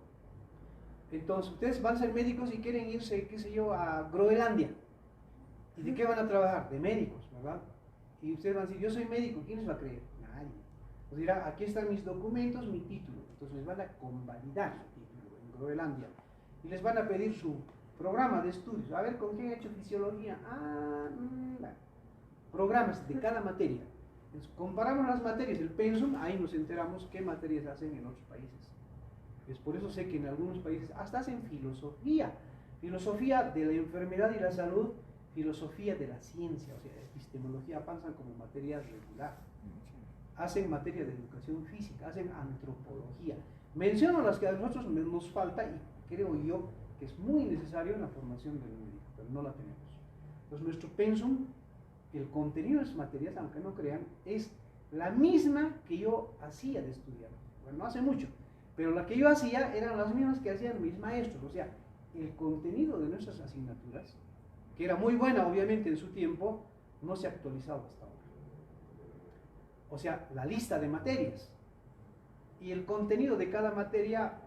Entonces, ustedes van a ser médicos y quieren irse, qué sé yo, a Groenlandia. ¿Y de qué van a trabajar? De médicos, ¿verdad? Y ustedes van a decir, yo soy médico, ¿quién les va a creer? Nadie. Pues dirá, aquí están mis documentos, mi título. Entonces les van a convalidar su título en Groenlandia. Y les van a pedir su programa de estudios. A ver, ¿con qué han hecho fisiología? Programas de cada materia. Entonces, comparamos las materias, el pensum, ahí nos enteramos qué materias hacen en otros países. Es por eso sé que en algunos países hasta hacen filosofía de la enfermedad y la salud, filosofía de la ciencia, o sea, epistemología pasan como materia regular. Hacen materia de educación física, hacen antropología. Menciono las que a nosotros nos falta y creo yo que es muy necesario en la formación del médico, pero no la tenemos. Entonces nuestro pensum, el contenido de esas materias, aunque no crean, es la misma que yo hacía de estudiar. Bueno, no hace mucho. Pero la que yo hacía eran las mismas que hacían mis maestros, o sea, el contenido de nuestras asignaturas, que era muy buena obviamente en su tiempo, no se ha actualizado hasta ahora. O sea, la lista de materias y el contenido de cada materia,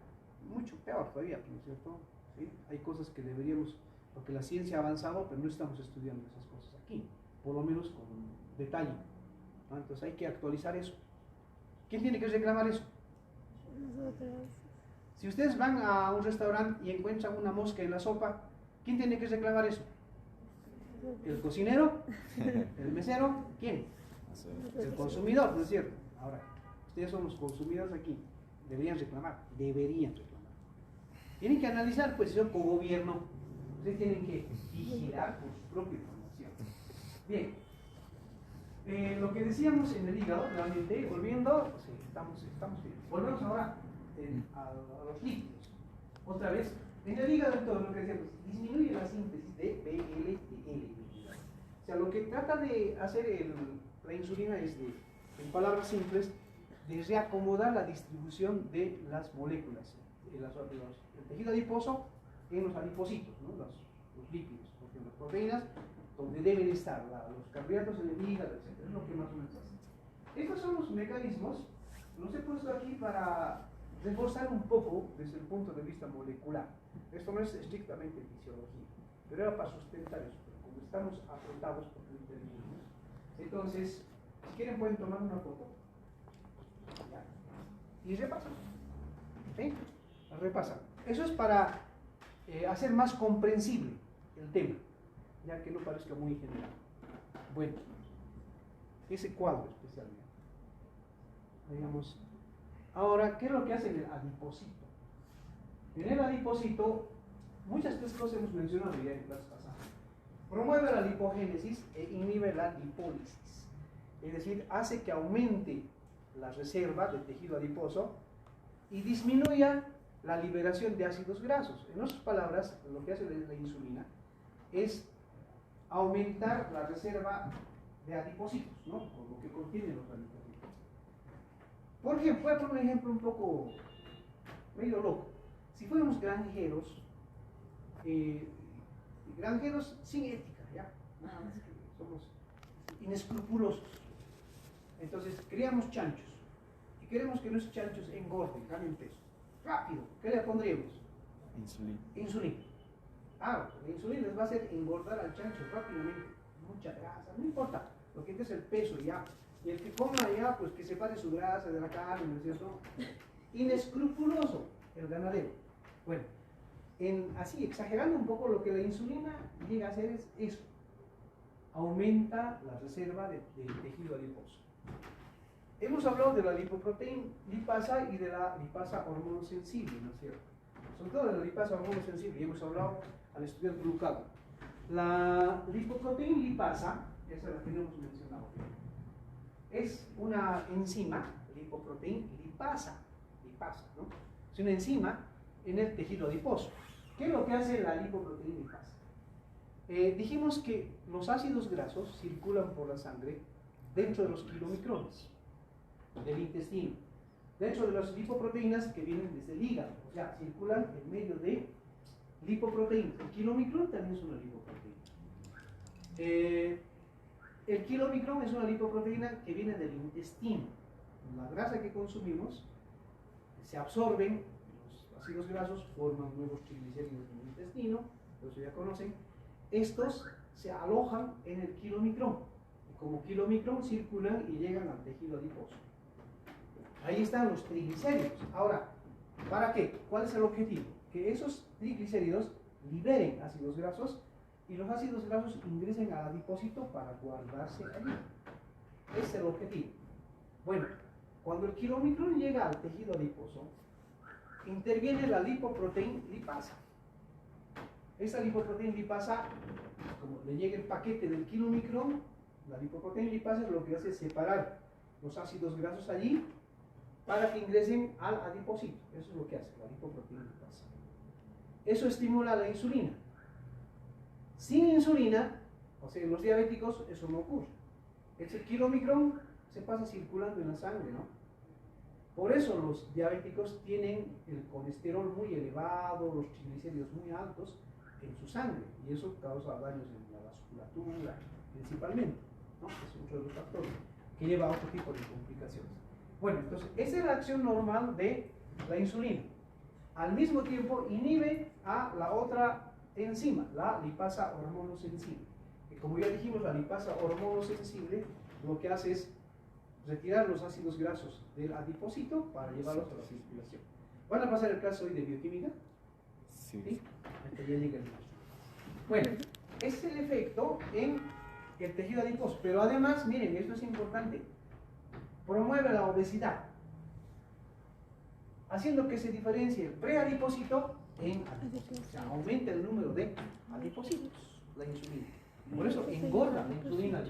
mucho peor todavía, ¿no es cierto? ¿Sí? Hay cosas que deberíamos, porque la ciencia ha avanzado, pero no estamos estudiando esas cosas aquí, por lo menos con detalle, ¿no? Entonces hay que actualizar eso. ¿Quién tiene que reclamar eso? Nosotros. Si ustedes van a un restaurante y encuentran una mosca en la sopa, ¿quién tiene que reclamar eso? ¿El cocinero? ¿El mesero? ¿Quién? El consumidor, ¿no es cierto? Ahora, ustedes son los consumidores aquí, deberían reclamar. Tienen que analizar, pues, eso como gobierno. Ustedes tienen que vigilar por su propia información. Bien, lo que decíamos en el hígado, realmente, volviendo, sí, estamos bien. Volvemos ahora a los líquidos. Otra vez, en el hígado, todo lo que decíamos, disminuye la síntesis de BLDL. O sea, lo que trata de hacer la insulina es, en palabras simples, de reacomodar la distribución de las moléculas, el tejido adiposo en los adipocitos, ¿no? los lípidos, porque las proteínas donde deben estar, los carbohidratos en el hígado, etc. Es lo que más o menos hace. Estos son los mecanismos, los he puesto aquí para reforzar un poco desde el punto de vista molecular. Esto no es estrictamente fisiología, pero era para sustentar eso, pero como estamos apretados por el interno. Entonces, si quieren pueden tomar una foto. Ya. Y repasan. ¿Sí? Repasan. Eso es para hacer más comprensible el tema, ya que no parezca muy general. Bueno, ese cuadro especialmente. Digamos, ahora, ¿qué es lo que hace el adipocito? En el adipocito, muchas de estas cosas hemos mencionado ya en clases pasadas. Promueve la lipogénesis e inhibe la lipólisis. Es decir, hace que aumente la reserva de tejido adiposo y disminuya la liberación de ácidos grasos. En otras palabras, lo que hace la insulina es aumentar la reserva de adipocitos, ¿no? O lo que contienen los adipocitos. Por ejemplo, voy a poner un ejemplo un poco medio loco. Si fuéramos granjeros, granjeros sin ética, ¿ya? Nada más que somos inescrupulosos. Entonces, criamos chanchos y queremos que nuestros chanchos engorden, ganen peso. Rápido, ¿qué le pondríamos? Insulina. La insulina les va a hacer engordar al chancho rápidamente, mucha grasa, no importa, lo que es el peso ya. Y el que coma ya, pues que separe su grasa de la carne, ¿no es cierto? Inescrupuloso el ganadero. Bueno, así exagerando un poco, lo que la insulina llega a hacer es eso, aumenta la reserva de tejido adiposo. Hemos hablado de la lipoproteína lipasa y de la lipasa hormonosensible, ¿no es cierto? Sobre todo de la lipasa hormonosensible, y hemos hablado al estudiar glucagón. La lipoproteína lipasa, esa es la que no hemos mencionado, es una enzima, lipoproteína lipasa, ¿no? Es una enzima en el tejido adiposo. ¿Qué es lo que hace la lipoproteína lipasa? Dijimos que los ácidos grasos circulan por la sangre dentro de los kilomicrones del intestino, dentro de las lipoproteínas que vienen desde el hígado, o sea, circulan en medio de lipoproteínas. El kilomicrón también es una lipoproteína. El kilomicrón es una lipoproteína que viene del intestino. La grasa que consumimos se absorben, los ácidos grasos forman nuevos triglicéridos en el intestino, eso ya conocen. Estos se alojan en el kilomicrón, y como kilomicrón circulan y llegan al tejido adiposo. Ahí están los triglicéridos. Ahora, ¿para qué? ¿Cuál es el objetivo? Que esos triglicéridos liberen ácidos grasos y los ácidos grasos ingresen al adipósito para guardarse allí. Ese es el objetivo. Bueno, cuando el kilomicrón llega al tejido adiposo, interviene la lipoproteína lipasa. Esa lipoproteína lipasa, como le llega el paquete del kilomicrón, la lipoproteína lipasa lo que hace es separar los ácidos grasos allí para que ingresen al adipósito. Eso es lo que hace la lipoproteína lipasa. Eso estimula la insulina. Sin insulina, o sea, en los diabéticos eso no ocurre. Ese kilomicrón se pasa circulando en la sangre, ¿no? Por eso los diabéticos tienen el colesterol muy elevado, los triglicéridos muy altos en su sangre, y eso causa daños en la vasculatura principalmente, ¿no? Es otro de los factores que lleva a otro tipo de complicaciones. Bueno, entonces esa es la acción normal de la insulina. Al mismo tiempo inhibe a la otra enzima, la lipasa hormonosensible, que como ya dijimos, la lipasa hormonosensible lo que hace es retirar los ácidos grasos del adipósito para llevarlos a la circulación. ¿Van a pasar el caso hoy de bioquímica? Sí. ¿Sí? Hasta ya llega el caso. Bueno, es el efecto en el tejido adiposo, pero además, miren, esto es importante, promueve la obesidad, haciendo que se diferencie el preadipósito en adipósito. O sea, aumenta el número de adipósitos, la insulina. Por eso engorda la insulina.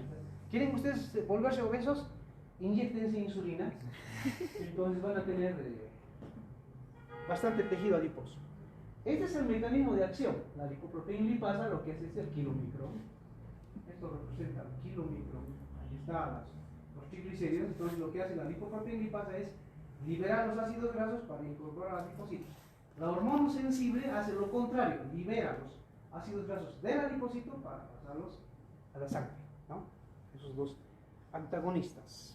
¿Quieren ustedes volverse obesos? Inyéctense insulina, entonces van a tener bastante tejido adiposo. Este es el mecanismo de acción. La lipoproteína lipasa lo que hace es el kilomicrón. Esto representa el kilomicrón. Ahí están los triglicéridos. Entonces lo que hace la lipoproteína lipasa es liberar los ácidos grasos para incorporar a adipósitos. La hormona sensible hace lo contrario, libera los ácidos grasos del adipósito para pasarlos a la sangre, ¿no? Esos dos antagonistas.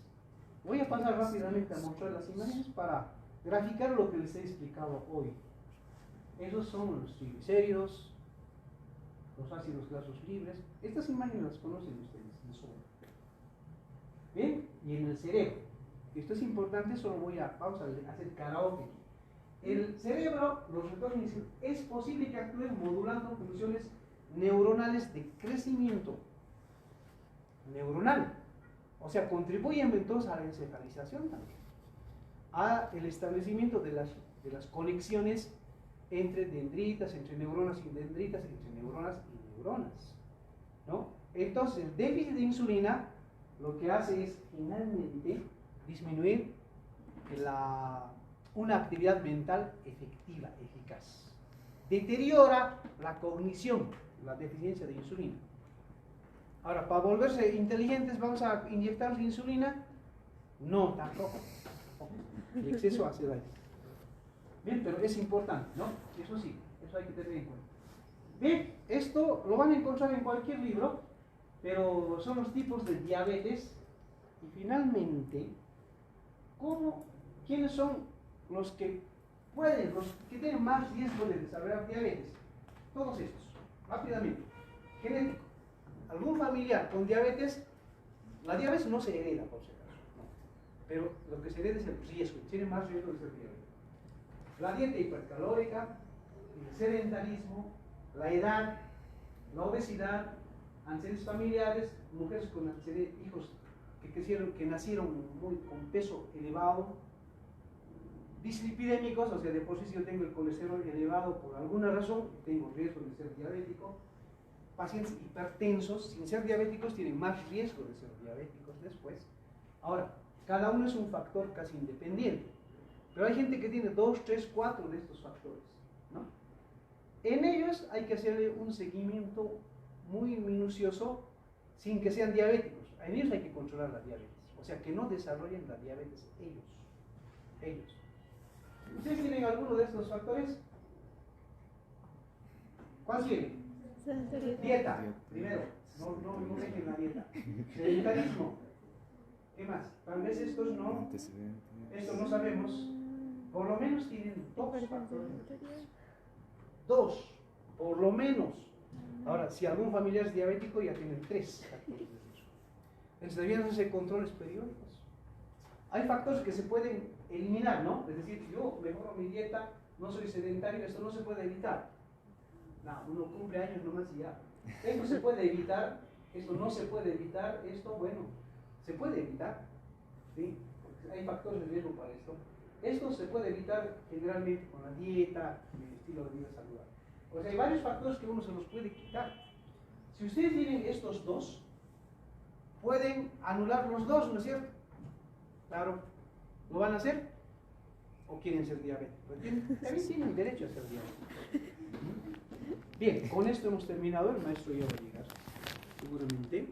Voy a pasar rápidamente a mostrar las imágenes para graficar lo que les he explicado hoy. Esos son los triglicéridos, los ácidos grasos libres. Estas imágenes las conocen ustedes de sobra. Bien, y en el cerebro. Esto es importante, vamos a hacer karaoke aquí. El cerebro, los receptores iniciales, es posible que actúen modulando funciones neuronales de crecimiento neuronal. O sea, contribuyen entonces a la encefalización también, a el establecimiento de las conexiones entre dendritas, entre neuronas y dendritas, entre neuronas y neuronas, ¿no? Entonces, el déficit de insulina lo que hace es finalmente disminuir una actividad mental efectiva, eficaz. Deteriora la cognición, la deficiencia de insulina. Ahora, para volverse inteligentes, ¿vamos a inyectar insulina? No, tampoco. El exceso hace daño. Bien, pero es importante, ¿no? Eso sí, eso hay que tener en cuenta. Bien, esto lo van a encontrar en cualquier libro, pero son los tipos de diabetes. Y finalmente, ¿quiénes son los que tienen más riesgo de desarrollar diabetes? Todos estos, rápidamente. Genético. Algún familiar con diabetes, la diabetes no se hereda, por si acaso, no. Pero lo que se hereda es el riesgo, tiene más riesgo de ser diabético. La dieta hipercalórica, el sedentarismo, la edad, la obesidad, antecedentes familiares, mujeres con hijos que nacieron con peso elevado, dislipidémicos, o sea, de por sí si yo tengo el colesterol elevado por alguna razón, tengo riesgo de ser diabético. Pacientes hipertensos, sin ser diabéticos, tienen más riesgo de ser diabéticos después. Ahora, cada uno es un factor casi independiente, pero hay gente que tiene 2, 3, 4 de estos factores, ¿no? En ellos hay que hacerle un seguimiento muy minucioso sin que sean diabéticos. En ellos hay que controlar la diabetes, o sea, que no desarrollen la diabetes ellos. ¿Ustedes tienen alguno de estos factores? ¿Cuál sigue? Dieta, primero, no dejen la dieta. Sedentarismo. ¿Qué más? Tal vez estos no sabemos. Por lo menos tienen 2 factores. 2, por lo menos. Ahora, si algún familiar es diabético, ya tienen 3 factores. Entonces debían hacerse controles periódicos. Hay factores que se pueden eliminar, ¿no? Es decir, yo mejoro mi dieta, no soy sedentario, esto no se puede evitar. No, uno cumple años nomás y ya. Esto se puede evitar, esto no se puede evitar, esto, bueno, se puede evitar, ¿sí? Porque hay factores de riesgo para esto. Esto se puede evitar generalmente con la dieta, el estilo de vida saludable. O sea, hay varios factores que uno se los puede quitar. Si ustedes tienen estos 2, pueden anular los 2, ¿no es cierto? Claro, ¿lo van a hacer? ¿O quieren ser diabéticos? También tienen derecho a ser diabéticos. Bien, con esto hemos terminado, el maestro ya va a llegar, seguramente.